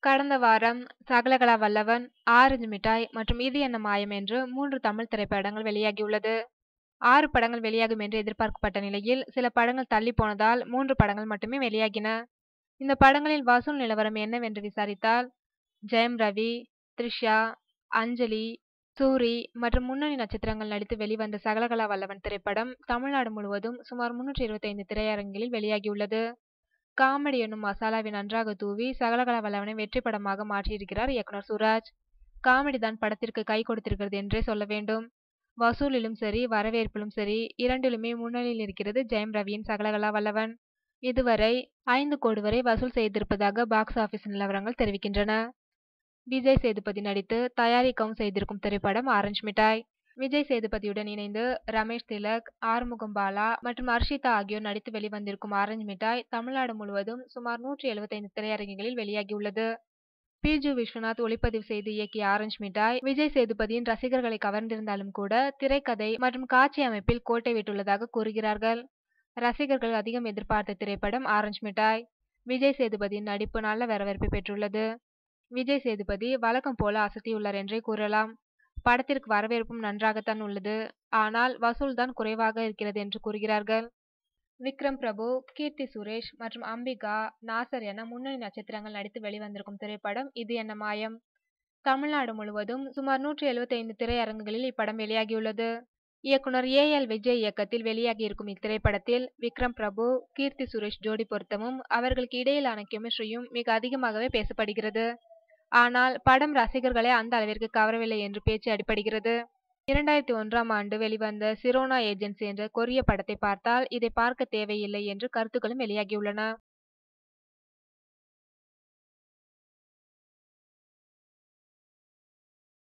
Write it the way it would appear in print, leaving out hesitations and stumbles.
கடந்த வாரம் சகலகலா வல்லவன், ஆரஞ்சு மிட்டாய் மற்றும் இது என்ன மாயம் என்று 3 தமிழ் திரைப்படங்கள் வெளியாகியுள்ளது. 6 படங்கள் வெளியாகும் என்று எதிர்பார்க்கப்பட்ட நிலையில் சில படங்கள் தள்ளி போனதால் 3 படங்கள் மட்டுமே வெளியாகின. இந்த படங்களில் வசூல் நிலவரம் என்னவென்று விசாரித்தால், ஜெயம் ரவி, த்ரிஷா, அஞ்சலி, சூரி மற்றும் முன்னணி நட்சத்திரங்கள் நடித்து வெளிவந்த சகலகலா வல்லவன் திரைப்படம் தமிழ்நாடு முழுவதும் சுமார் 325 திரையரங்குகளில் வெளியாகியுள்ளது. காமெடி என்னும் மசாலாவை நன்றாக தூவி சகலகலா வல்லவனை வெற்றி படமாக மாற்றியிருக்கிறார் இயக்குனர் சுராஜ். காமெடி தான் படத்திற்கு கை கொடுத்திருக்கிறது என்றே சொல்ல வேண்டும். வசூலிலும் சரி, வரவேற்பிலும் சரி, இரண்டிலுமே முன்னணியில் இருக்கிறது ஜெயம் ரவியின் சகலகலா வல்லவன். இதுவரை 5 கோடி வரை வசூல் செய்திருப்பதாக பாக்ஸ் ஆபீஸ் நிலவரங்கள் தெரிவிக்கின்றன. விஜய் சேதுபதி நடித்து தயாரிக்கவும் செய்திருக்கும் திரைப்படம் ஆரஞ்சு மிட்டாய். விஜய் சேதுபதியுடன் இணைந்து ரமேஷ் திலக், ஆறுமுகம் பாலா மற்றும் அர்ஷிதா ஆகியோர் நடித்து வெளிவந்திருக்கும் ஆரஞ்சு மிட்டாய் தமிழ்நாடு முழுவதும் சுமார் 175 திரையரங்குகளில் வெளியாகியுள்ளது. பிஜு விஸ்வநாத் ஒளிப்பதிவு செய்து இயக்கிய ஆரஞ்சு மிட்டாய் விஜய் சேதுபதியின் ரசிகர்களை கவர்ந்திருந்தாலும் கூட திரைக்கதை மற்றும் காட்சி அமைப்பில் கோட்டை விட்டுள்ளதாக கூறுகிறார்கள். ரசிகர்கள் அதிகம் எதிர்பார்த்த திரைப்படம் ஆரஞ்சு மிட்டாய். விஜய் சேதுபதியின் நடிப்பு நல்ல வரவேற்பை பெற்றுள்ளது. விஜய் சேதுபதி வழக்கம் போல அசத்தியுள்ளார் என்றே கூறலாம். படத்திற்கு வரவேற்பும் நன்றாகத்தான் உள்ளது. ஆனால் வசூல் தான் குறைவாக இருக்கிறது என்று கூறுகிறார்கள். விக்ரம் பிரபு, கீர்த்தி சுரேஷ் மற்றும் அம்பிகா, நாசர் என முன்னணி நட்சத்திரங்கள் நடித்து வெளிவந்திருக்கும் திரைப்படம் இது என்ன மாயம். தமிழ்நாடு முழுவதும் சுமார் 175 திரையரங்குகளில் இப்படம் வெளியாகியுள்ளது. இயக்குனர் ஏ.எல். விஜய் இயக்கத்தில் வெளியாகியிருக்கும் இத்திரைப்படத்தில் விக்ரம் பிரபு, கீர்த்தி சுரேஷ் ஜோடி பொருத்தமும் அவர்களுக்கு இடையிலான கெமிஸ்ட்ரியும் மிக அதிகமாகவே பேசப்படுகிறது. ஆனால் படம் ரசிகர்களை அந்த அளவிற்கு கவரவில்லை என்று பேச்சு அடிபடுகிறது. 2001ஆம் ஆண்டு வெளிவந்த சிரோனா ஏஜென்சி என்ற கொரிய படத்தை பார்த்தால் இதை பார்க்க தேவையில்லை என்று கருத்துக்களும் வெளியாகியுள்ளன.